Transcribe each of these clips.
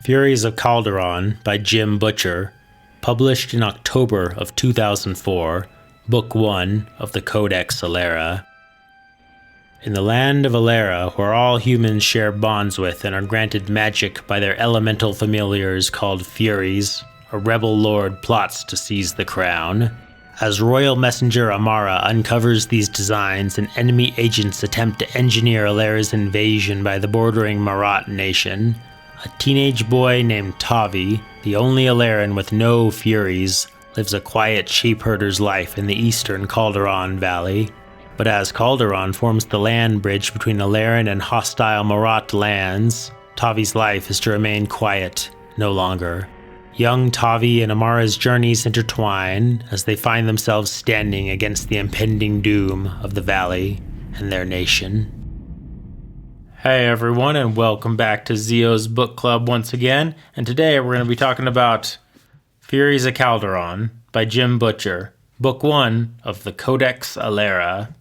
Furies of Calderon by Jim Butcher, published in October of 2004, Book 1 of the Codex Alera. In the land of Alera, where all humans share bonds with and are granted magic by their elemental familiars called Furies, a rebel lord plots to seize the crown. As royal messenger Amara uncovers these designs and enemy agents attempt to engineer Alera's invasion by the bordering Marat nation, a teenage boy named Tavi, the only Aleran with no Furies, lives a quiet sheep herder's life in the eastern Calderon Valley. But as Calderon forms the land bridge between Aleran and hostile Marat lands, Tavi's life is to remain quiet no longer. Young Tavi and Amara's journeys intertwine as they find themselves standing against the impending doom of the valley and their nation. Hey everyone, and welcome back to Zio's Book Club once again. And today we're going to be talking about Furies of Calderon by Jim Butcher, Book 1 of the Codex Alera.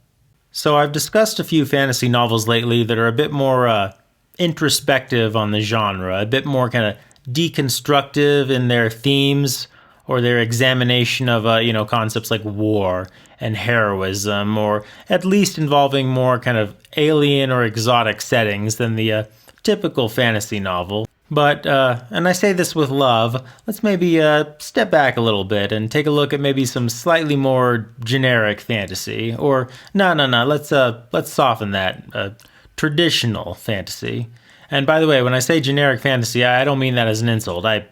So I've discussed a few fantasy novels lately that are a bit more introspective on the genre, a bit more kind of deconstructive in their themes or their examination of concepts like war and heroism, or at least involving more kind of alien or exotic settings than the typical fantasy novel. But, and I say this with love, let's maybe step back a little bit and take a look at maybe some slightly more generic fantasy. Or, let's soften that, traditional fantasy. And by the way, when I say generic fantasy, I don't mean that as an insult. I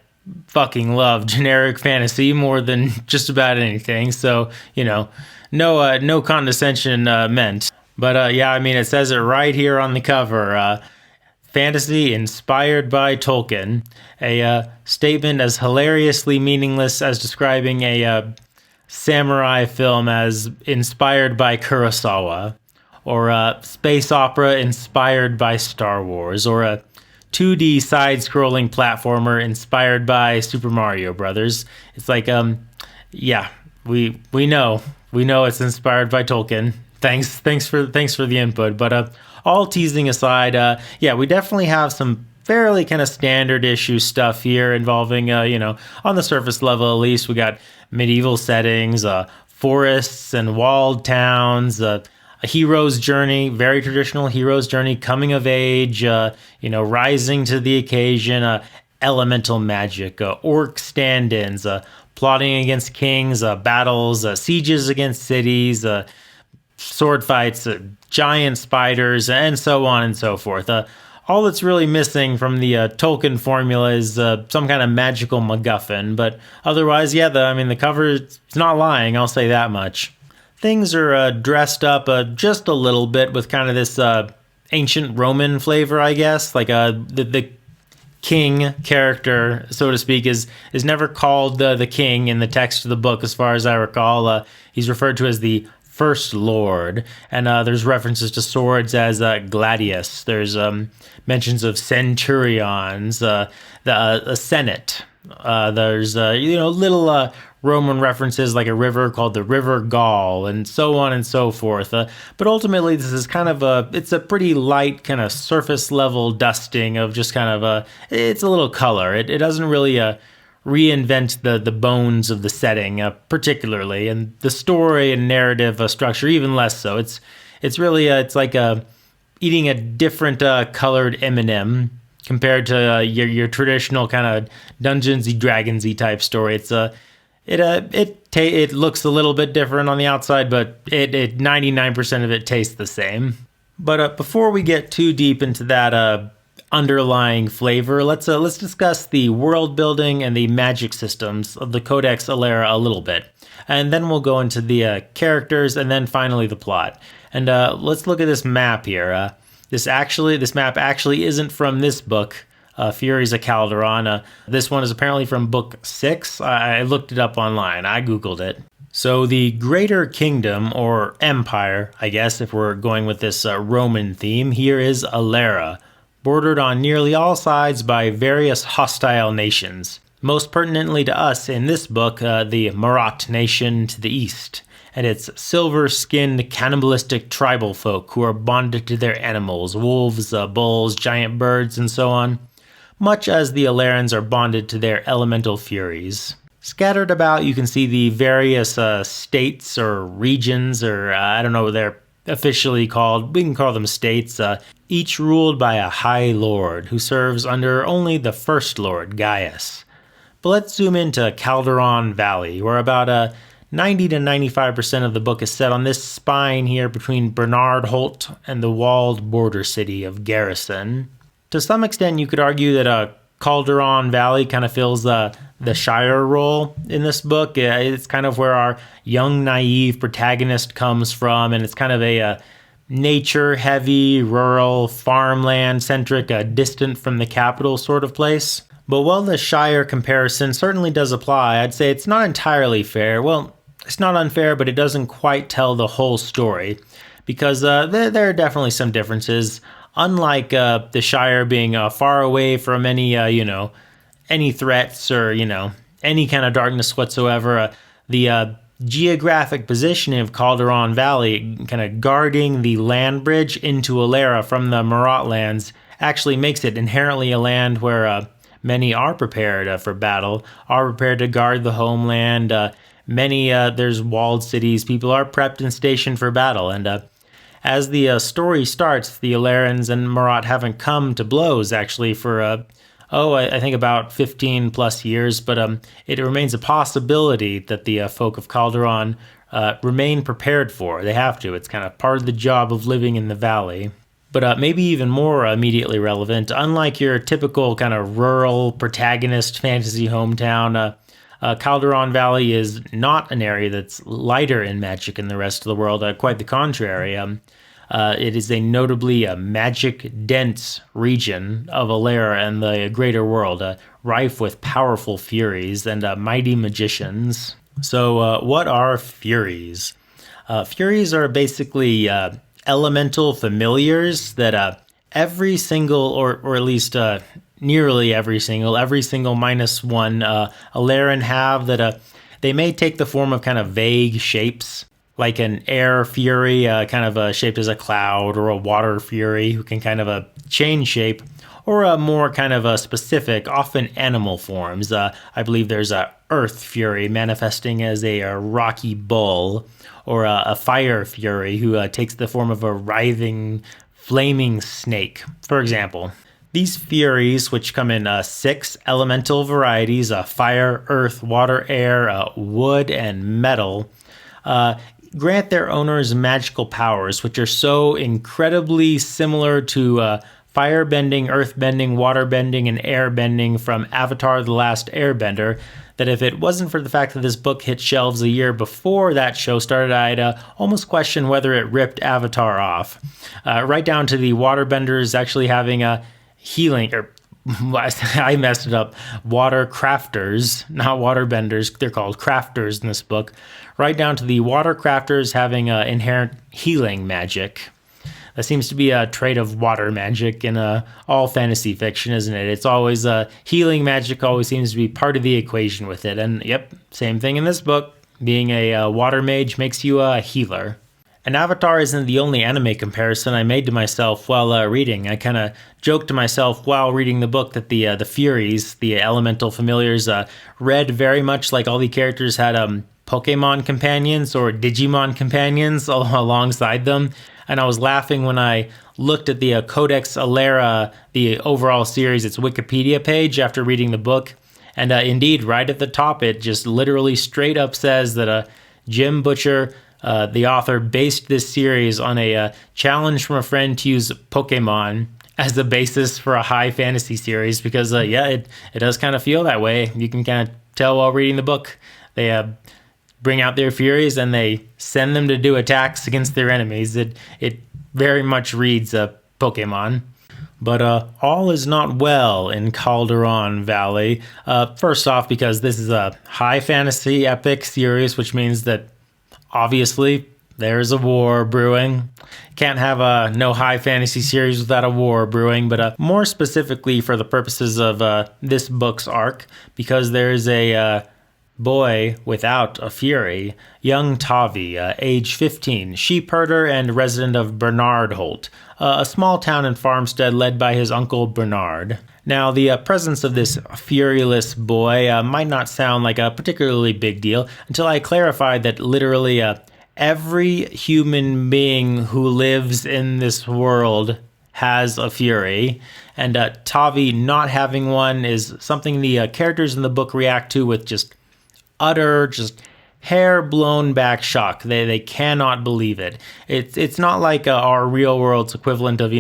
fucking love generic fantasy more than just about anything. So, no condescension meant. But it says it right here on the cover. Fantasy inspired by Tolkien. A statement as hilariously meaningless as describing a samurai film as inspired by Kurosawa. Or a space opera inspired by Star Wars, or a 2D side-scrolling platformer inspired by Super Mario Brothers. It's like, we know it's inspired by Tolkien. Thanks for the input. But all teasing aside, we definitely have some fairly kind of standard issue stuff here involving, on the surface level at least, we got medieval settings, forests and walled towns, a hero's journey, very traditional hero's journey, coming of age, rising to the occasion, elemental magic, orc stand-ins, plotting against kings, battles, sieges against cities, sword fights, giant spiders, and so on and so forth. All that's really missing from the Tolkien formula is some kind of magical MacGuffin, but otherwise, the cover is not lying, I'll say that much. Things are dressed up just a little bit with kind of this ancient Roman flavor, I guess. Like the king character, so to speak, is never called the king in the text of the book, as far as I recall. He's referred to as the First Lord, and there's references to swords as gladius. There's mentions of centurions, the Senate. There's little Roman references like a river called the River Gaul, and so on and so forth. But ultimately, this is kind of it's a pretty light kind of surface level dusting of just kind of it's a little color. It doesn't really reinvent the bones of the setting particularly, and the story and narrative structure even less so. It's really it's like eating a different colored M&M compared to your traditional kind of Dungeons and Dragons-y type story. It's it looks a little bit different on the outside, but it 99% of it tastes the same. But before we get too deep into that underlying flavor, let's discuss the world building and the magic systems of the Codex Alera a little bit, and then we'll go into the characters and then finally the plot. And let's look at this map here. This map actually isn't from this book, Furies of Calderon. This one is apparently from book 6. I looked it up online. I googled it. So the greater kingdom, or empire, I guess, if we're going with this Roman theme, here is Alera, bordered on nearly all sides by various hostile nations. Most pertinently to us in this book, the Marat nation to the east, and its silver-skinned cannibalistic tribal folk who are bonded to their animals, wolves, bulls, giant birds, and so on. much as the Alerans are bonded to their elemental furies. Scattered about, you can see the various states or regions, or I don't know what they're officially called. We can call them states, each ruled by a High Lord who serves under only the First Lord, Gaius. But let's zoom into Calderon Valley, where about 90 to 95% of the book is set on this spine here between Bernard Holt and the walled border city of Garrison. To some extent, you could argue that Calderon Valley kind of fills the Shire role in this book. It's kind of where our young, naive protagonist comes from, and it's kind of a nature-heavy, rural, farmland-centric, distant from the capital sort of place. But while the Shire comparison certainly does apply, I'd say it's not entirely fair. Well, it's not unfair, but it doesn't quite tell the whole story, because there are definitely some differences. Unlike the Shire being far away from any, any threats or, any kind of darkness whatsoever, the geographic positioning of Calderon Valley, kind of guarding the land bridge into Alera from the Marat lands, actually makes it inherently a land where many are prepared for battle, are prepared to guard the homeland. There's walled cities, people are prepped and stationed for battle, and as the story starts, the Alerans and Marat haven't come to blows, actually, for, I think about 15 plus years, but it remains a possibility that the folk of Calderon remain prepared for. They have to. It's kind of part of the job of living in the valley. But maybe even more immediately relevant, unlike your typical kind of rural protagonist fantasy hometown, Calderon Valley is not an area that's lighter in magic in the rest of the world. Quite the contrary. It is a notably magic-dense region of Alera and the greater world, rife with powerful Furies and mighty magicians. So what are Furies? Furies are basically elemental familiars that every single, or at least nearly every single -1 Aleran have, that they may take the form of kind of vague shapes, like an air fury, kind of shaped as a cloud, or a water fury who can kind of change shape, or a more kind of specific, often animal forms. I believe there's a earth fury manifesting as a rocky bull, or a fire fury who takes the form of a writhing, flaming snake, for example. These Furies, which come in 6 elemental varieties, fire, earth, water, air, wood, and metal, grant their owners magical powers, which are so incredibly similar to fire-bending, earth-bending, water-bending, and air-bending from Avatar: The Last Airbender, that if it wasn't for the fact that this book hit shelves a year before that show started, I'd almost question whether it ripped Avatar off. Right down to the waterbenders actually having a healing, or I messed it up, water crafters, not waterbenders, they're called crafters in this book, right down to the water crafters having inherent healing magic. That seems to be a trait of water magic in all fantasy fiction, isn't it? It's always healing magic always seems to be part of the equation with it. And yep, same thing in this book. Being a water mage makes you a healer. And Avatar isn't the only anime comparison I made to myself while reading. I kind of joked to myself while reading the book that the Furies, the elemental familiars, read very much like all the characters had Pokemon companions or Digimon companions alongside them. And I was laughing when I looked at the Codex Alera, the overall series, its Wikipedia page after reading the book. And indeed, right at the top, it just literally straight up says that Jim Butcher, the author, based this series on a challenge from a friend to use Pokemon as the basis for a high fantasy series, because it does kind of feel that way. You can kind of tell while reading the book. They bring out their Furies and they send them to do attacks against their enemies. It very much reads Pokemon. But all is not well in Calderon Valley. First off, because this is a high fantasy epic series, which means that obviously there's a war brewing. Can't have no high fantasy series without a war brewing, but more specifically for the purposes of this book's arc, because there's a boy without a fury, young Tavi, age 15, sheep herder and resident of Bernard Holt, a small town and farmstead led by his uncle Bernard. Now, the presence of this furyless boy might not sound like a particularly big deal until I clarify that literally every human being who lives in this world has a fury, and Tavi not having one is something the characters in the book react to with just utter, just hair blown back shock. They cannot believe it. It's not like our real world's equivalent of,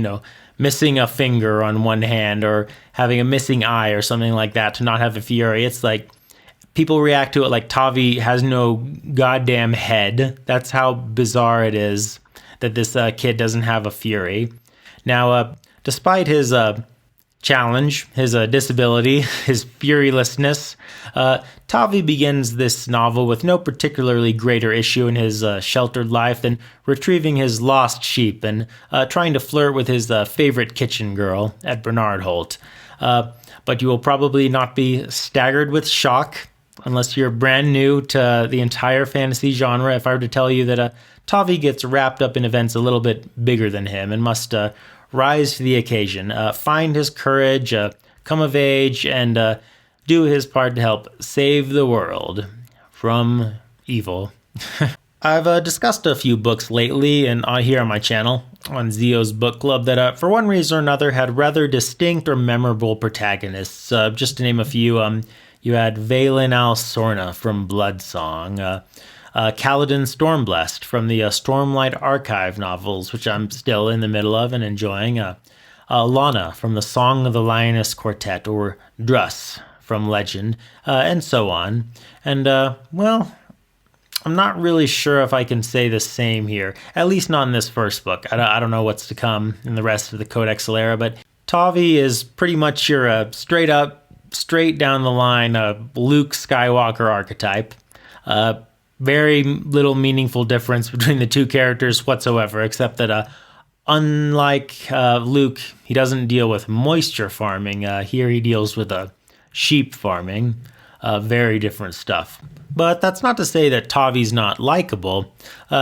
missing a finger on one hand or having a missing eye or something like that to not have a fury. It's like people react to it like Tavi has no goddamn head. That's how bizarre it is that this kid doesn't have a fury. Now, despite his challenge, his disability, his furylessness, Tavi begins this novel with no particularly greater issue in his sheltered life than retrieving his lost sheep and trying to flirt with his favorite kitchen girl at Bernard Holt. But you will probably not be staggered with shock unless you're brand new to the entire fantasy genre if I were to tell you that Tavi gets wrapped up in events a little bit bigger than him and must rise to the occasion, find his courage, come of age, and do his part to help save the world from evil. I've discussed a few books lately and here on my channel, on Zio's Book Club, that for one reason or another had rather distinct or memorable protagonists. Just to name a few, you had Valen Al Sorna from Bloodsong, Kaladin Stormblessed from the Stormlight Archive novels, which I'm still in the middle of and enjoying. Lana from the Song of the Lioness Quartet, or Druss from Legend, and so on. And, well, I'm not really sure if I can say the same here, at least not in this first book. I don't know what's to come in the rest of the Codex Alera, but Tavi is pretty much your straight down the line Luke Skywalker archetype. Very little meaningful difference between the two characters whatsoever, except that unlike Luke, he doesn't deal with moisture farming. Here he deals with sheep farming. Very different stuff. But that's not to say that Tavi's not likable,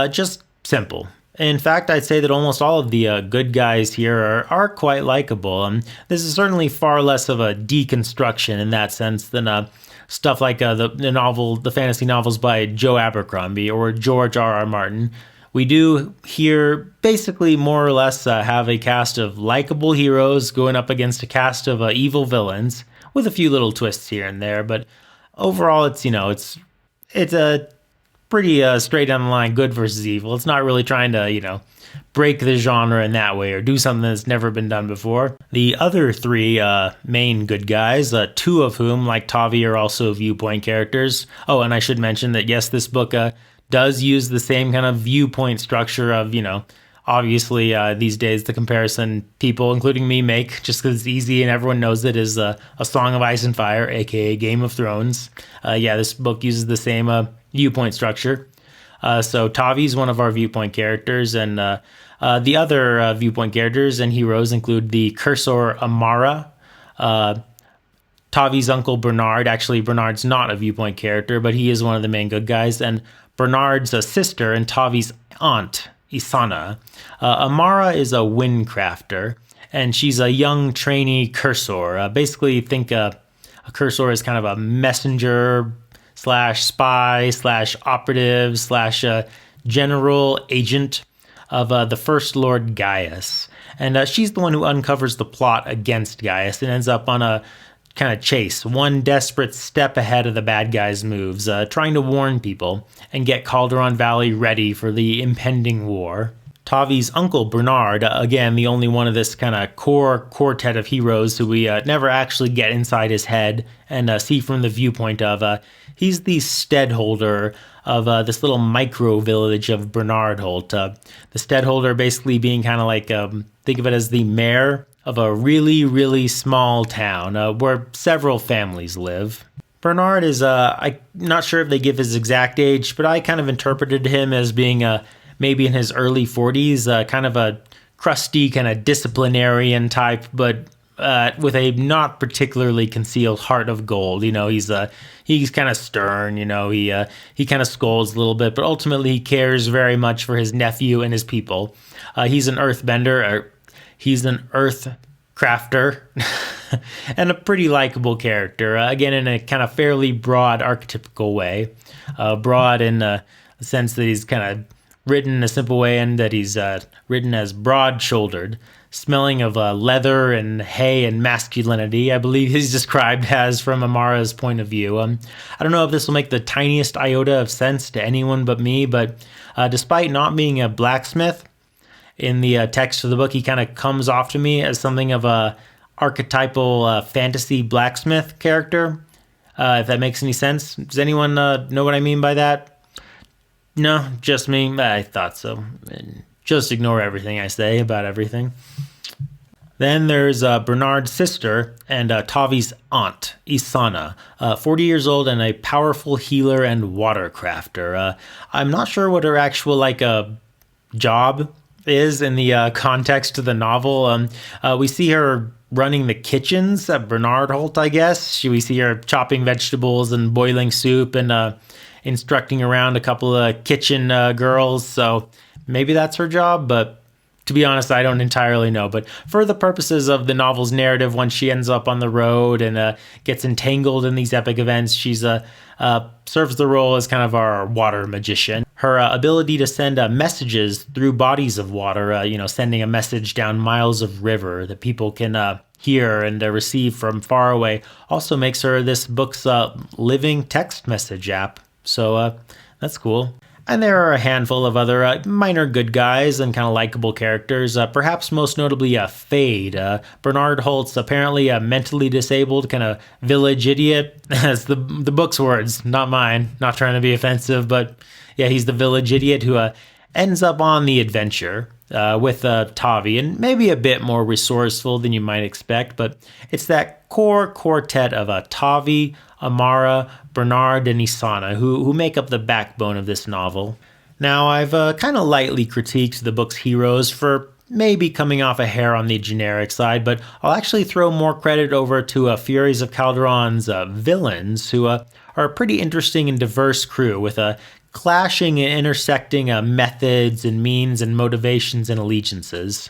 just simple. In fact, I'd say that almost all of the good guys here are quite likable. This is certainly far less of a deconstruction in that sense than stuff like the fantasy novels by Joe Abercrombie or George R.R. Martin. We do here basically more or less have a cast of likable heroes going up against a cast of evil villains with a few little twists here and there. But overall, it's a pretty straight down the line good versus evil. It's not really trying to, break the genre in that way or do something that's never been done before. The other three main good guys, two of whom, like Tavi, are also viewpoint characters. Oh, and I should mention that, yes, this book does use the same kind of viewpoint structure of, obviously these days the comparison people, including me, make just because it's easy and everyone knows it is A Song of Ice and Fire, aka Game of Thrones. This book uses the same viewpoint structure. So Tavi's one of our viewpoint characters, and the other viewpoint characters and heroes include the cursor Amara, Tavi's uncle Bernard. Actually, Bernard's not a viewpoint character, but he is one of the main good guys, and Bernard's sister and Tavi's aunt, Isana. Amara is a windcrafter, and she's a young trainee cursor. Basically, think a cursor is kind of a messenger / spy / operative / general agent of the First Lord Gaius. And she's the one who uncovers the plot against Gaius and ends up on a kind of chase, one desperate step ahead of the bad guys' moves, trying to warn people and get Calderon Valley ready for the impending war. Tavi's uncle Bernard, again, the only one of this kind of core quartet of heroes who we never actually get inside his head and see from the viewpoint of, he's the steadholder of this little micro village of Bernard Holt. The steadholder basically being kind of like, think of it as the mayor of a really, really small town where several families live. Bernard is, I'm not sure if they give his exact age, but I kind of interpreted him as being maybe in his early 40s, kind of a crusty kind of disciplinarian type, but with a not particularly concealed heart of gold. He's kind of stern. He kind of scolds a little bit, but ultimately he cares very much for his nephew and his people. He's an earthbender. He's an earth crafter and a pretty likable character. Again, in a kind of fairly broad archetypical way. Broad in the sense that he's kind of written in a simple way, and that he's written as broad-shouldered, smelling of leather and hay and masculinity, I believe he's described as from Amara's point of view. I don't know if this will make the tiniest iota of sense to anyone but me, but despite not being a blacksmith, in the text of the book, he kind of comes off to me as something of a archetypal fantasy blacksmith character, if that makes any sense. Does anyone know what I mean by that? No, just me. I thought so. Just ignore everything I say about everything. Then there's Bernard's sister and Tavi's aunt, Isana, 40 years old and a powerful healer and water crafter. I'm not sure what her actual job is in the context of the novel. We see her running the kitchens at Bernard Holt, I guess. We see her chopping vegetables and boiling soup and instructing around a couple of kitchen girls. So maybe that's her job, but to be honest, I don't entirely know. But for the purposes of the novel's narrative, once she ends up on the road and gets entangled in these epic events, she's serves the role as kind of our water magician. Her ability to send messages through bodies of water, sending a message down miles of river that people can hear and receive from far away, also makes her this book's living text message app. So that's cool. And there are a handful of other minor good guys and kind of likable characters, perhaps most notably Fade. Bernard Holt's apparently a mentally disabled kind of village idiot. That's the book's words, not mine. Not trying to be offensive, but yeah, he's the village idiot who ends up on the adventure with Tavi, and maybe a bit more resourceful than you might expect, but it's that core quartet of Tavi, Amara, Bernard, and Isana who make up the backbone of this novel. Now, I've kind of lightly critiqued the book's heroes for maybe coming off a hair on the generic side, but I'll actually throw more credit over to Furies of Calderon's villains, who are a pretty interesting and diverse crew with clashing and intersecting methods and means and motivations and allegiances.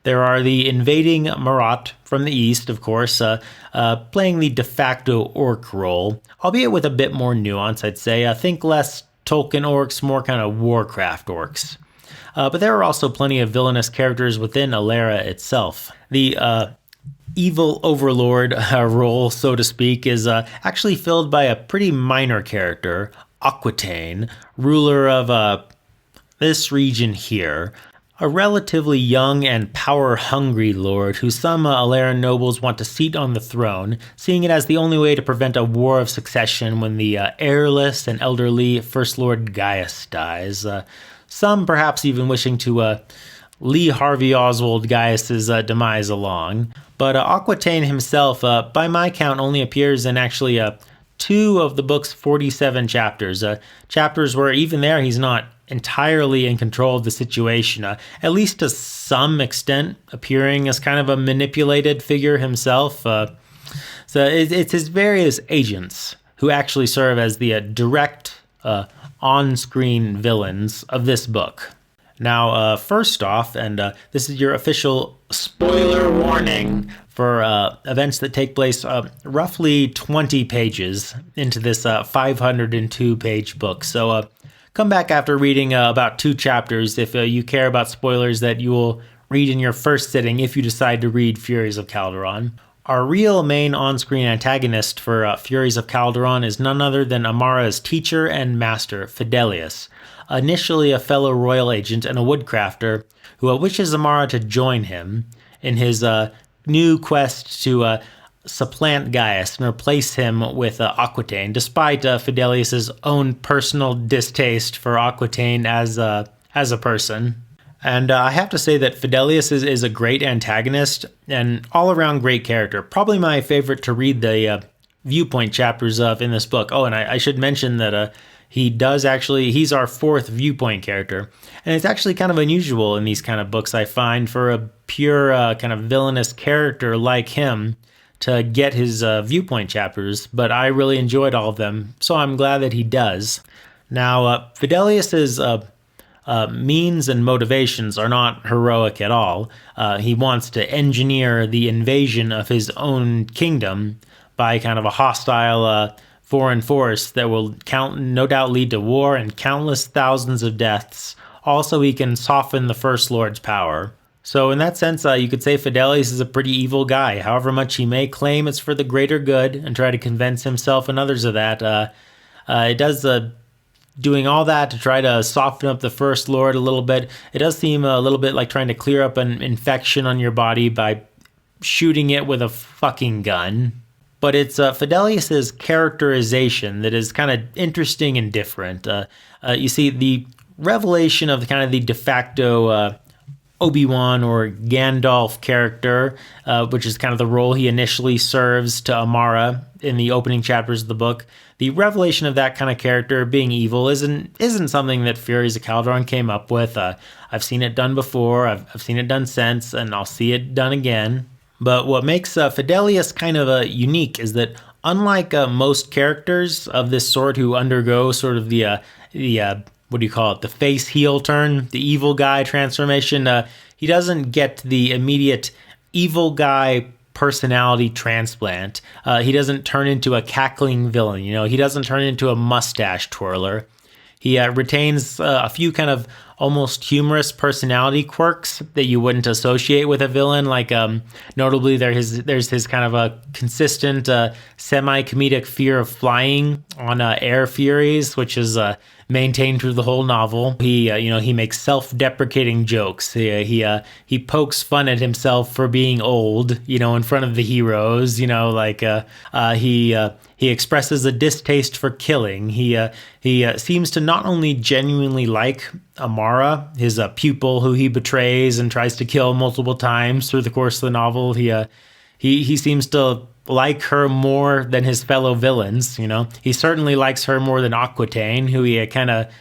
There are the invading Marat from the east, of course, playing the de facto orc role, albeit with a bit more nuance, I'd say. Think less Tolkien orcs, more kind of Warcraft orcs. But there are also plenty of villainous characters within Alera itself. The evil overlord role, so to speak, is actually filled by a pretty minor character, Aquitaine, ruler of this region here. A relatively young and power-hungry lord who some Alera nobles want to seat on the throne, seeing it as the only way to prevent a war of succession when the heirless and elderly First Lord Gaius dies. Some perhaps even wishing to Lee Harvey Oswald Gaius's demise along. But Aquitaine himself, by my count, only appears in actually 2 of the book's 47 chapters. Chapters where even there he's not entirely in control of the situation, at least to some extent, appearing as kind of a manipulated figure himself. So it's his various agents who actually serve as the direct on-screen villains of this book. Now, first off, and this is your official spoiler warning for events that take place roughly 20 pages into this 502-page book. So come back after reading about 2 chapters if you care about spoilers that you will read in your first sitting if you decide to read Furies of Calderon. Our real main on-screen antagonist for Furies of Calderon is none other than Amara's teacher and master, Fidelius, initially a fellow royal agent and a woodcrafter who wishes Amara to join him in his new quest to supplant Gaius and replace him with Aquitaine, despite Fidelius's own personal distaste for Aquitaine as a person. And I have to say that Fidelius is a great antagonist and all-around great character. Probably my favorite to read the viewpoint chapters of in this book. Oh, and I should mention that he does actually, he's our fourth viewpoint character. And it's actually kind of unusual in these kind of books, I find, for a pure kind of villainous character like him to get his viewpoint chapters, but I really enjoyed all of them, so I'm glad that he does. Now, Fidelius's means and motivations are not heroic at all. He wants to engineer the invasion of his own kingdom by kind of a hostile foreign force that will no doubt lead to war and countless thousands of deaths. Also, he can soften the First Lord's power. So in that sense, you could say Fidelius is a pretty evil guy. However much he may claim it's for the greater good and try to convince himself and others of that, it does doing all that to try to soften up the First Lord a little bit. It does seem a little bit like trying to clear up an infection on your body by shooting it with a fucking gun. But it's Fidelius's characterization that is kind of interesting and different. You see, the revelation of the de facto Obi-Wan or Gandalf character, which is kind of the role he initially serves to Amara in the opening chapters of the book. The revelation of that kind of character being evil isn't something that Furies of Calderon came up with. I've seen it done before, I've seen it done since, and I'll see it done again. But what makes Fidelius kind of unique is that unlike most characters of this sort who undergo sort of the what do you call it? The face heel turn, the evil guy transformation. He doesn't get the immediate evil guy personality transplant. He doesn't turn into a cackling villain. He doesn't turn into a mustache twirler. He retains a few kind of almost humorous personality quirks that you wouldn't associate with a villain. Like, notably, there's his kind of a consistent semi-comedic fear of flying on air Furies, which is maintained through the whole novel. He makes self-deprecating jokes. He pokes fun at himself for being old, in front of the heroes. He expresses a distaste for killing. He seems to not only genuinely like Amara, his pupil who he betrays and tries to kill multiple times through the course of the novel. He seems to like her more than his fellow villains. He certainly likes her more than Aquitaine, who he kind of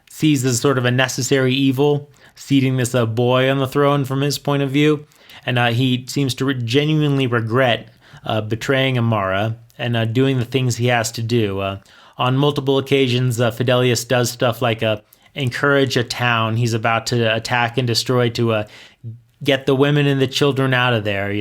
sees as sort of a necessary evil, seating this boy on the throne from his point of view. And he seems to genuinely regret betraying Amara and doing the things he has to do. On multiple occasions, Fidelius does stuff like encourage a town he's about to attack and destroy to get the women and the children out of there.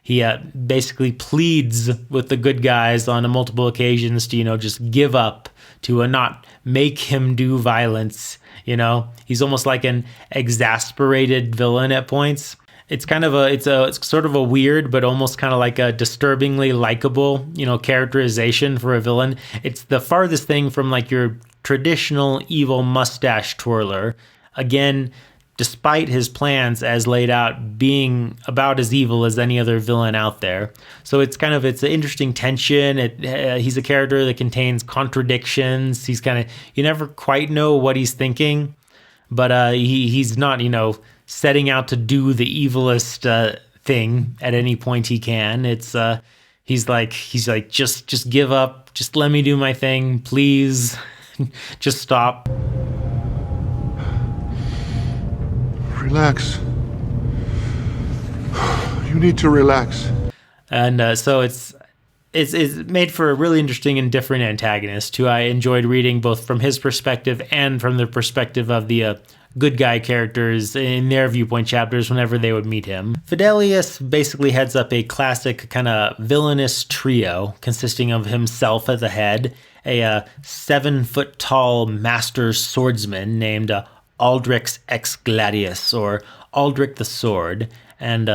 He basically pleads with the good guys on multiple occasions to, just give up, to not make him do violence. He's almost like an exasperated villain at points. It's sort of a weird, but almost kind of like a disturbingly likable, characterization for a villain. It's the farthest thing from like your traditional evil mustache twirler. Again, despite his plans as laid out being about as evil as any other villain out there. So it's an interesting tension. He's a character that contains contradictions. He's you never quite know what he's thinking, but he's not, setting out to do the evilest thing at any point he can. It's he's like just give up, just let me do my thing, please. Just stop. Relax. You need to relax. And so it's made for a really interesting and different antagonist who I enjoyed reading both from his perspective and from the perspective of the good guy characters in their viewpoint chapters whenever they would meet him. Fidelius basically heads up a classic kind of villainous trio consisting of himself as a head, a 7-foot-tall master swordsman named Aldrich X Gladius, or Aldrich the Sword, and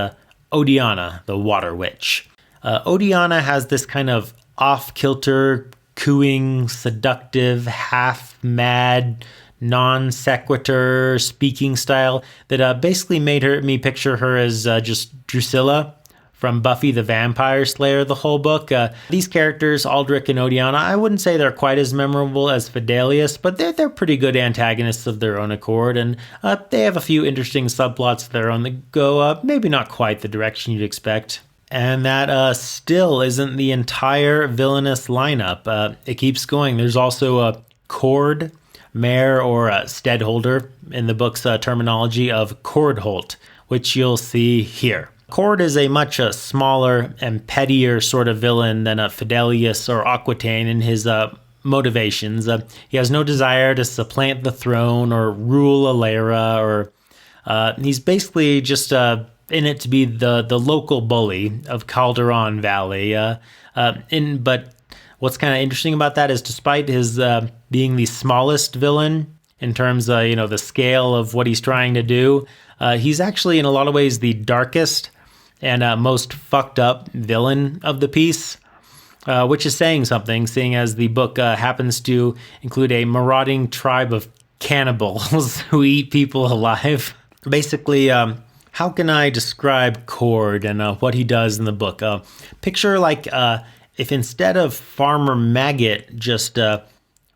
Odiana, the Water Witch. Odiana has this kind of off-kilter, cooing, seductive, half-mad, non-sequitur speaking style that basically made me picture her as just Drusilla from Buffy the Vampire Slayer, the whole book. These characters, Aldrich and Odiana, I wouldn't say they're quite as memorable as Fidelius, but they're pretty good antagonists of their own accord, and they have a few interesting subplots that are on the go, maybe not quite the direction you'd expect. And that still isn't the entire villainous lineup. It keeps going. There's also Cord, Mayor, or Stedholder in the book's terminology of Cordholt, which you'll see here. Cord is a much smaller and pettier sort of villain than Fidelius or Aquitaine in his motivations. He has no desire to supplant the throne or rule Alera, or he's basically just in it to be the local bully of Calderon Valley. But what's kind of interesting about that is, despite his being the smallest villain in terms of the scale of what he's trying to do, he's actually in a lot of ways the darkest and most fucked up villain of the piece, which is saying something, seeing as the book happens to include a marauding tribe of cannibals who eat people alive. Basically, how can I describe Cord and what he does in the book? Picture like if instead of Farmer Maggot just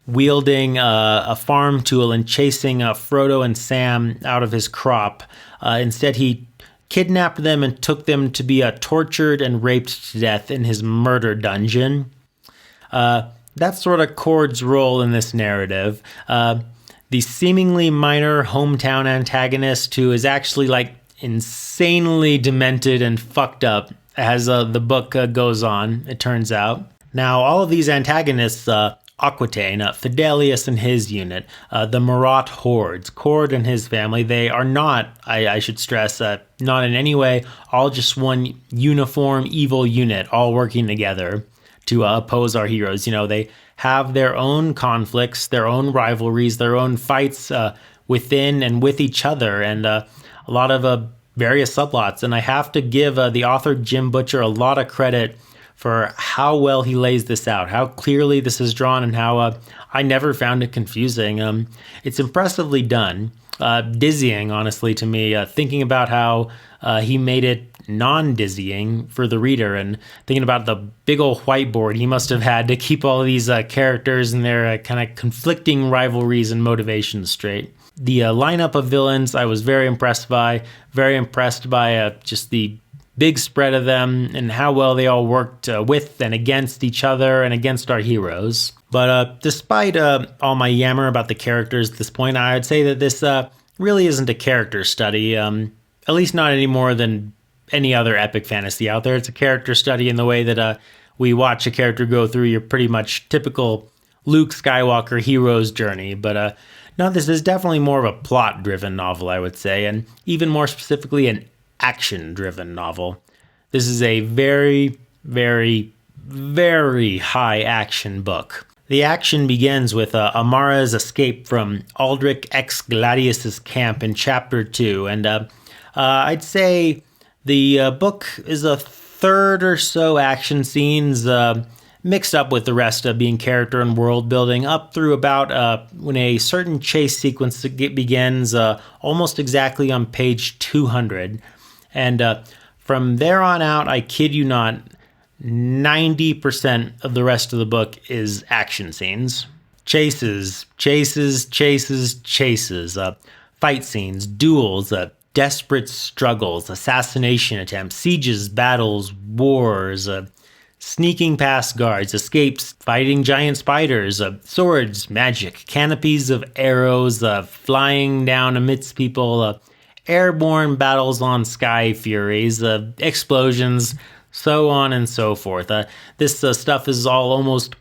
wielding a farm tool and chasing Frodo and Sam out of his crop, instead he kidnapped them and took them to be tortured and raped to death in his murder dungeon. That's sort of Cord's role in this narrative. The seemingly minor hometown antagonist who is actually like insanely demented and fucked up as the book goes on, it turns out. Now, all of these antagonists, Aquitaine, Fidelius and his unit, the Marat hordes, Cord and his family, they are not, I should stress, not in any way all just one uniform evil unit all working together to oppose our heroes. They have their own conflicts, their own rivalries, their own fights within and with each other, and a lot of various subplots. And I have to give the author Jim Butcher a lot of credit for how well he lays this out, how clearly this is drawn, and how I never found it confusing. It's impressively done. Dizzying, honestly, to me, thinking about how he made it non-dizzying for the reader, and thinking about the big old whiteboard he must have had to keep all of these characters and their kind of conflicting rivalries and motivations straight. The lineup of villains I was very impressed by just the big spread of them and how well they all worked with and against each other and against our heroes. But despite all my yammer about the characters at this point, I would say that this really isn't a character study, at least not any more than any other epic fantasy out there. It's a character study in the way that we watch a character go through your pretty much typical Luke Skywalker hero's journey. But no, this is definitely more of a plot-driven novel, I would say, and even more specifically an action-driven novel. This is a very, very, very high-action book. The action begins with Amara's escape from Aldrich X Gladius's camp in Chapter 2, and I'd say the book is a third or so action scenes mixed up with the rest of being character and world building, up through about when a certain chase sequence begins almost exactly on page 200. And from there on out, I kid you not, 90% of the rest of the book is action scenes. Chases, fight scenes, duels, desperate struggles, assassination attempts, sieges, battles, wars, sneaking past guards, escapes, fighting giant spiders, swords, magic, canopies of arrows, flying down amidst people, airborne battles on sky furies, explosions, so on and so forth. This stuff is all almost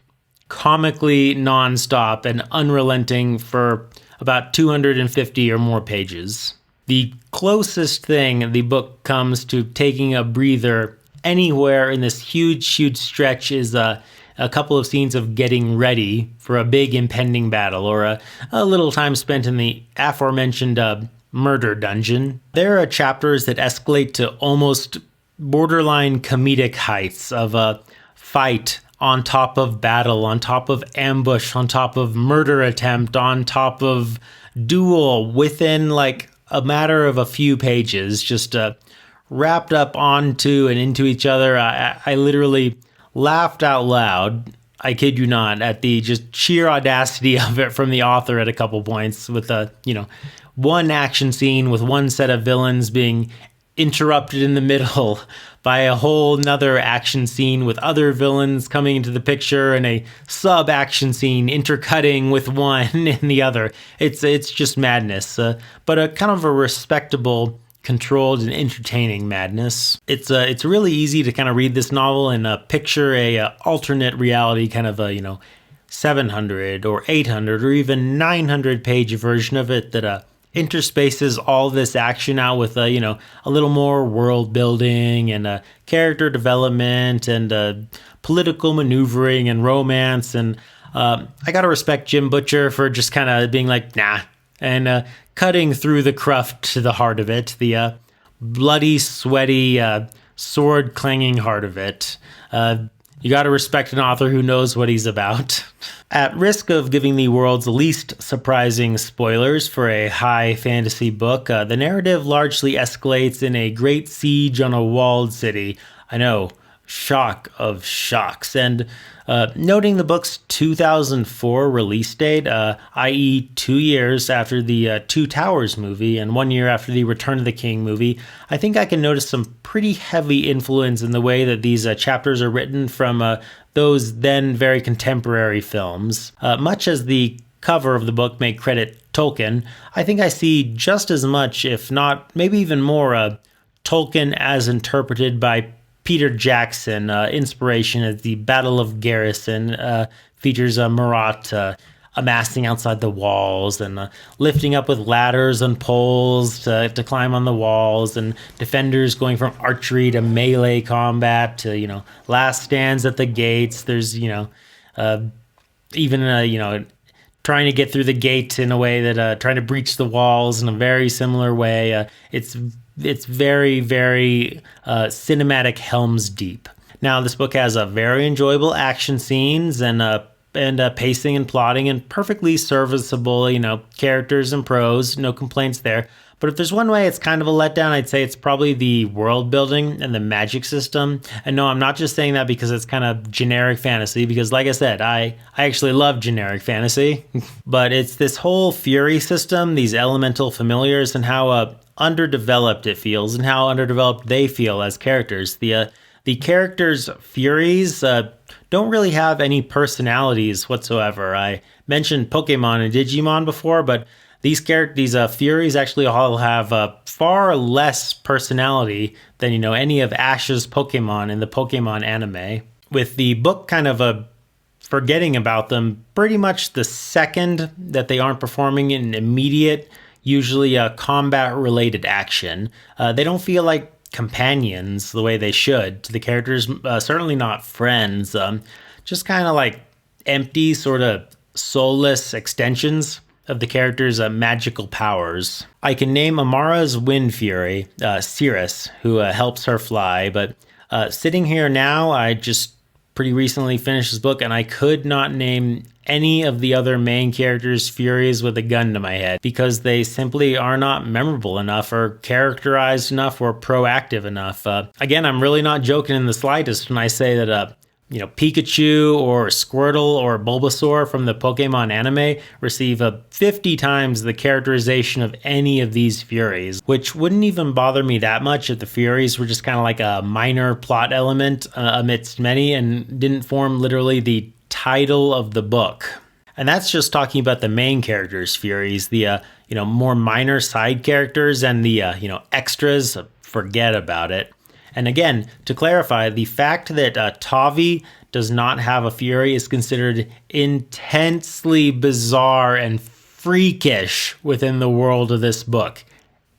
comically nonstop and unrelenting for about 250 or more pages. The closest thing the book comes to taking a breather anywhere in this huge stretch is a couple of scenes of getting ready for a big impending battle, or a little time spent in the aforementioned murder dungeon. There are chapters that escalate to almost borderline comedic heights of a fight on top of battle, on top of ambush, on top of murder attempt, on top of duel within like a matter of a few pages, just wrapped up onto and into each other. I literally laughed out loud, I kid you not, at the just sheer audacity of it from the author at a couple points, with one action scene with one set of villains being interrupted in the middle by a whole nother action scene with other villains coming into the picture and a sub-action scene intercutting with one and the other. It's just madness, but a kind of a respectable, controlled and entertaining madness. It's really easy to kind of read this novel and picture a alternate reality, kind of a 700 or 800 or even 900 page version of it that interspaces all this action out with a little more world building and character development and political maneuvering and romance. And I gotta respect Jim Butcher for just kind of being like, nah, and cutting through the cruft to the heart of it, the bloody, sweaty, sword-clanging heart of it. You got to respect an author who knows what he's about. At risk of giving the world's least surprising spoilers for a high fantasy book, the narrative largely escalates in a great siege on a walled city. I know, shock of shocks. And noting the book's 2004 release date, i.e. 2 years after the Two Towers movie and 1 year after the Return of the King movie, I think I can notice some pretty heavy influence in the way that these chapters are written from those then very contemporary films. Much as the cover of the book may credit Tolkien, I think I see just as much, if not maybe even more, Tolkien as interpreted by Peter Jackson. Inspiration at the Battle of Garrison features Marat amassing outside the walls and lifting up with ladders and poles to climb on the walls, and defenders going from archery to melee combat to last stands at the gates. There's even trying to get through the gate in a way that trying to breach the walls in a very similar way. It's very, very cinematic Helm's Deep. Now, this book has a very enjoyable action scenes and pacing and plotting and perfectly serviceable, characters and prose. No complaints there. But if there's one way it's kind of a letdown, I'd say it's probably the world building and the magic system. And no, I'm not just saying that because it's kind of generic fantasy, because like I said, I actually love generic fantasy. But it's this whole Fury system, these elemental familiars, and how underdeveloped it feels and how underdeveloped they feel as characters. The characters' Furies don't really have any personalities whatsoever. I mentioned Pokemon and Digimon before, but these Furies actually all have far less personality than any of Ash's Pokemon in the Pokemon anime. With the book kind of forgetting about them pretty much the second that they aren't performing an immediate, usually combat-related action. They don't feel like companions the way they should to the characters, certainly not friends, just kind of like empty, sort of soulless extensions of the characters' magical powers. I can name Amara's Wind Fury, Cirrus, who helps her fly, but sitting here now, I just pretty recently finished this book and I could not name any of the other main characters' Furies with a gun to my head because they simply are not memorable enough or characterized enough or proactive enough. Again, I'm really not joking in the slightest when I say that Pikachu or Squirtle or Bulbasaur from the Pokemon anime receive 50 times the characterization of any of these Furies, which wouldn't even bother me that much if the Furies were just kind of like a minor plot element amidst many and didn't form literally the title of the book. And that's just talking about the main characters' Furies. The more minor side characters and the extras, forget about it. And again, to clarify, the fact that Tavi does not have a Fury is considered intensely bizarre and freakish within the world of this book.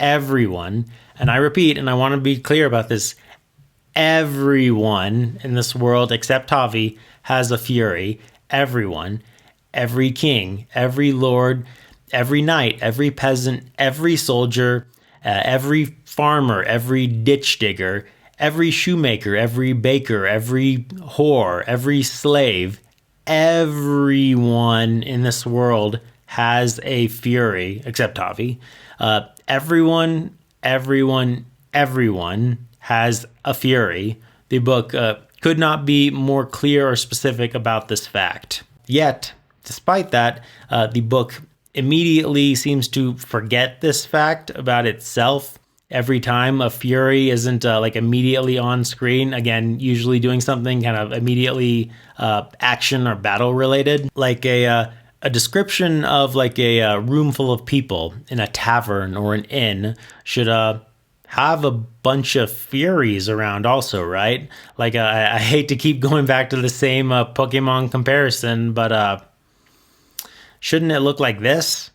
Everyone, and I repeat, and I want to be clear about this, everyone in this world except Tavi has a Fury. Everyone, every king, every lord, every knight, every peasant, every soldier, every farmer, every ditch digger, every shoemaker, every baker, every whore, every slave, everyone in this world has a Fury, except Tavi. Everyone has a Fury. The book could not be more clear or specific about this fact. Yet, despite that, the book immediately seems to forget this fact about itself every time a Fury isn't like immediately on screen. Again, usually doing something kind of immediately action or battle related, like a description of like a room full of people in a tavern or an inn should have a bunch of Furies around also, right? Like I hate to keep going back to the same Pokemon comparison, but shouldn't it look like this?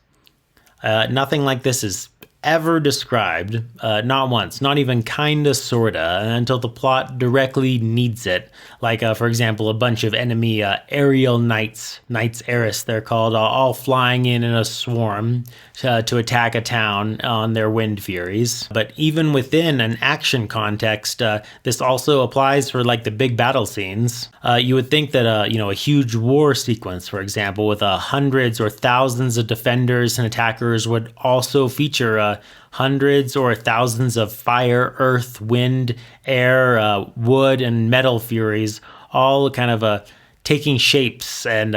Nothing like this is ever described, not once, not even kinda sorta, until the plot directly needs it. Like, for example, a bunch of enemy aerial knights Eris they're called, all flying in a swarm to attack a town on their wind furies. But even within an action context, this also applies for like the big battle scenes. You would think that a huge war sequence, for example, with hundreds or thousands of defenders and attackers would also feature hundreds or thousands of fire, earth, wind, air, wood, and metal furies, all kind of taking shapes and,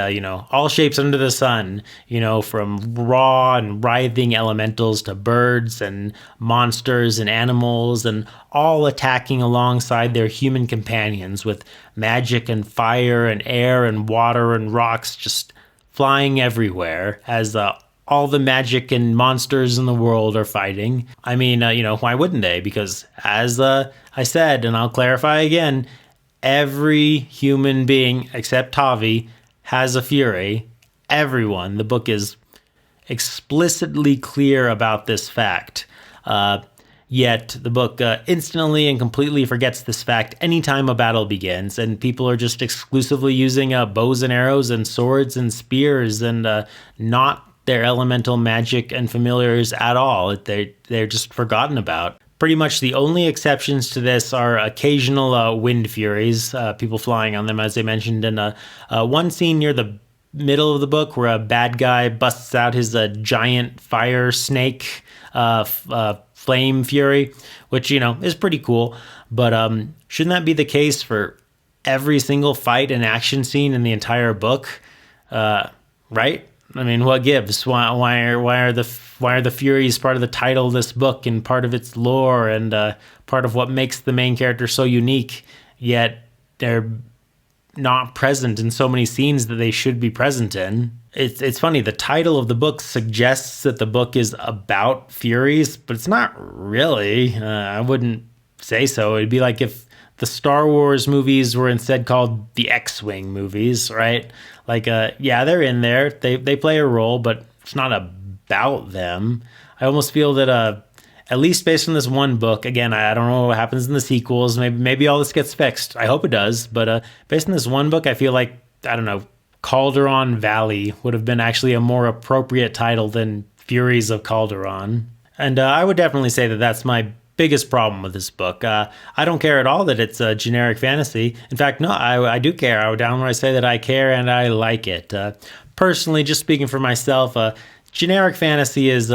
all shapes under the sun, from raw and writhing elementals to birds and monsters and animals, and all attacking alongside their human companions with magic and fire and air and water and rocks just flying everywhere as all the magic and monsters in the world are fighting. I mean, why wouldn't they? Because as I said, and I'll clarify again, every human being except Tavi has a Fury. Everyone. The book is explicitly clear about this fact. Yet the book instantly and completely forgets this fact anytime a battle begins, and people are just exclusively using bows and arrows and swords and spears and not their elemental magic and familiars at all. They're just forgotten about. Pretty much the only exceptions to this are occasional wind furies, people flying on them, as I mentioned in one scene near the middle of the book where a bad guy busts out his giant fire snake flame fury, which, is pretty cool. But shouldn't that be the case for every single fight and action scene in the entire book? Right? I mean, what gives? Why are the Furies part of the title of this book and part of its lore and part of what makes the main character so unique? Yet they're not present in so many scenes that they should be present in. It's funny. The title of the book suggests that the book is about Furies, but it's not really. I wouldn't say so. It'd be like if the Star Wars movies were instead called the X-Wing movies, right? Like, yeah, they're in there. They play a role, but it's not about them. I almost feel that, at least based on this one book, again, I don't know what happens in the sequels. Maybe all this gets fixed. I hope it does. But based on this one book, I feel like, I don't know, Calderon Valley would have been actually a more appropriate title than Furies of Calderon. And I would definitely say that that's my biggest problem with this book. I don't care at all that it's a generic fantasy. In fact, no, I do care. I would downright say that I care and I like it. Personally, just speaking for myself, generic fantasy is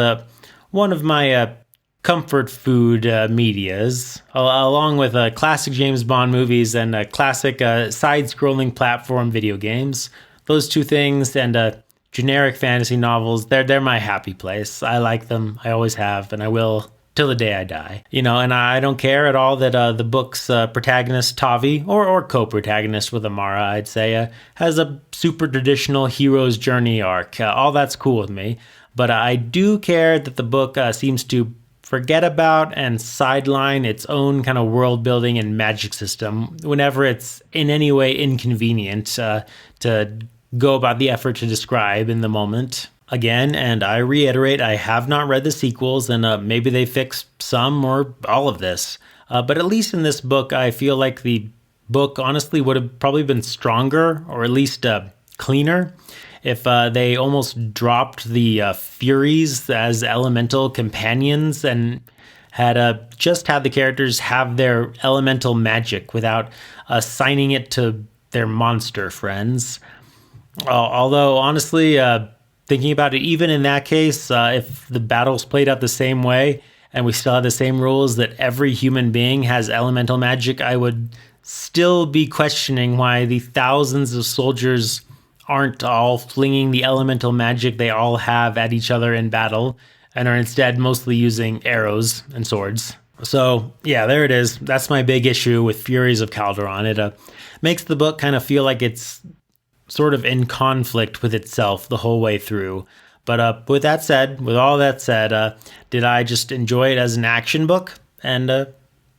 one of my comfort food medias, along with classic James Bond movies and classic side-scrolling platform video games. Those two things and generic fantasy novels, they're my happy place. I like them. I always have, and I will till the day I die. And I don't care at all that the book's protagonist, Tavi, or co-protagonist with Amara, I'd say, has a super traditional hero's journey arc. All that's cool with me. But I do care that the book seems to forget about and sideline its own kind of world building and magic system whenever it's in any way inconvenient to go about the effort to describe in the moment. Again, and I reiterate, I have not read the sequels, and maybe they fixed some or all of this. But at least in this book, I feel like the book honestly would have probably been stronger, or at least cleaner, if they almost dropped the Furies as elemental companions and had just had the characters have their elemental magic without assigning it to their monster friends. Although, honestly, thinking about it, even in that case, if the battles played out the same way and we still had the same rules that every human being has elemental magic, I would still be questioning why the thousands of soldiers aren't all flinging the elemental magic they all have at each other in battle. and are instead mostly using arrows and swords. So yeah, there it is. That's my big issue with Furies of Calderon. It makes the book kind of feel like it's sort of in conflict with itself the whole way through. But with all that said, did I just enjoy it as an action book? And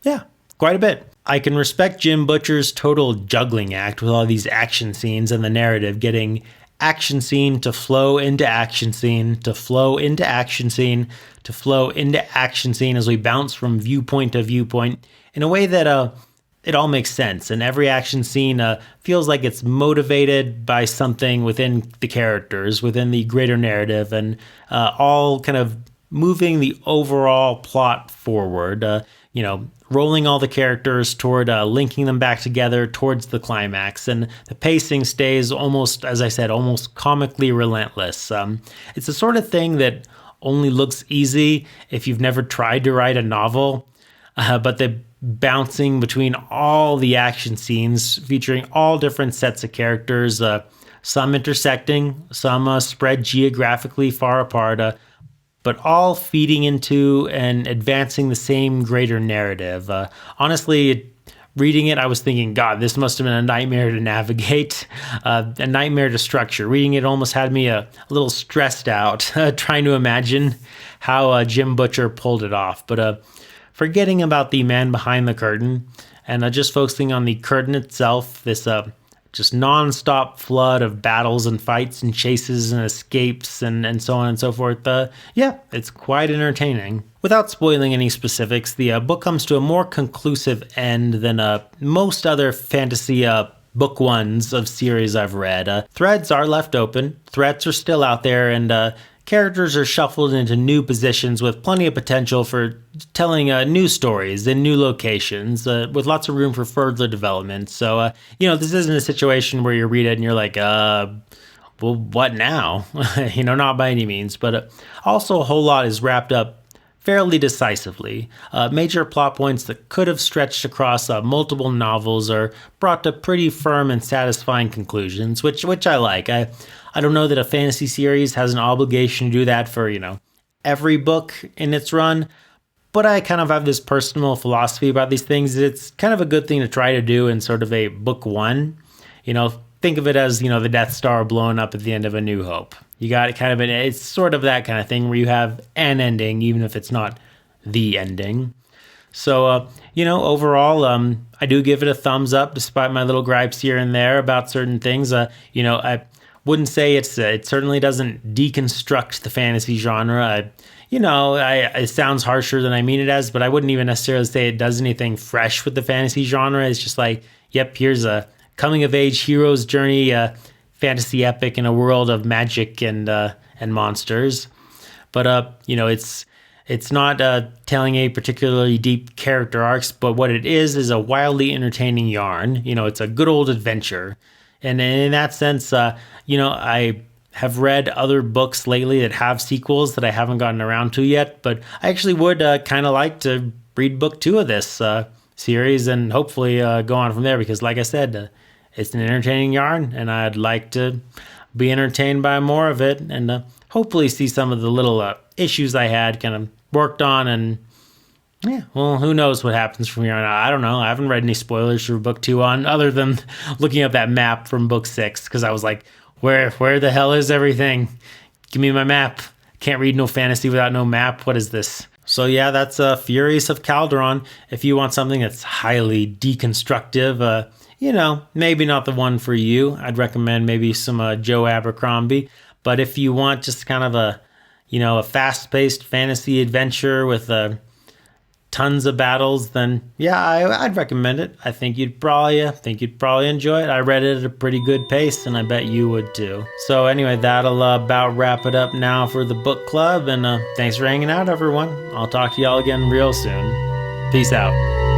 yeah, quite a bit. I can respect Jim Butcher's total juggling act with all these action scenes and the narrative getting action scene to flow into action scene to flow into action scene to flow into action scene as we bounce from viewpoint to viewpoint in a way that it all makes sense, and every action scene feels like it's motivated by something within the characters, within the greater narrative, and all kind of moving the overall plot forward. Rolling all the characters toward linking them back together towards the climax, and the pacing stays almost, as I said, almost comically relentless. It's the sort of thing that only looks easy if you've never tried to write a novel, but the bouncing between all the action scenes featuring all different sets of characters, some intersecting, some spread geographically far apart, but all feeding into and advancing the same greater narrative. Honestly, reading it, I was thinking, God, this must have been a nightmare to navigate, a nightmare to structure. Reading it almost had me a little stressed out, trying to imagine how Jim Butcher pulled it off. But forgetting about the man behind the curtain and just focusing on the curtain itself, this just non-stop flood of battles and fights and chases and escapes and so on and so forth. Yeah, it's quite entertaining. Without spoiling any specifics, the book comes to a more conclusive end than most other fantasy book ones of series I've read. Threads are left open, threats are still out there, and characters are shuffled into new positions with plenty of potential for telling new stories in new locations, with lots of room for further development. So, this isn't a situation where you read it and you're like, well, what now? Not by any means, but also a whole lot is wrapped up fairly decisively. Major plot points that could have stretched across multiple novels are brought to pretty firm and satisfying conclusions, which I like. I don't know that a fantasy series has an obligation to do that for, every book in its run, but I kind of have this personal philosophy about these things. It's kind of a good thing to try to do in sort of a book one. Think of it as, the Death Star blowing up at the end of A New Hope. You got kind of it's sort of that kind of thing where you have an ending, even if it's not the ending. So, overall, I do give it a thumbs up, despite my little gripes here and there about certain things. I wouldn't say it certainly doesn't deconstruct the fantasy genre. It sounds harsher than I mean it as, but I wouldn't even necessarily say it does anything fresh with the fantasy genre. It's just like, yep, here's a coming-of-age hero's journey, fantasy epic in a world of magic and monsters. But it's not telling a particularly deep character arcs, but what it is a wildly entertaining yarn. It's a good old adventure. And in that sense, I have read other books lately that have sequels that I haven't gotten around to yet, but I actually would kind of like to read book 2 of this series and hopefully go on from there, because like I said, it's an entertaining yarn and I'd like to be entertained by more of it and hopefully see some of the little issues I had kind of worked on. And yeah, well, who knows what happens from here on out. I don't know. I haven't read any spoilers for book 2 on, other than looking up that map from book 6, because I was like, where the hell is everything? Give me my map. Can't read no fantasy without no map. What is this? So yeah, that's Furies of Calderon. If you want something that's highly deconstructive, maybe not the one for you. I'd recommend maybe some Joe Abercrombie. But if you want just kind of a fast-paced fantasy adventure with tons of battles, then yeah, I'd recommend it. I think you'd probably enjoy it. I read it at a pretty good pace, and I bet you would too. So anyway, that'll about wrap it up now for the book club, and thanks for hanging out, everyone. I'll talk to y'all again real soon. Peace out.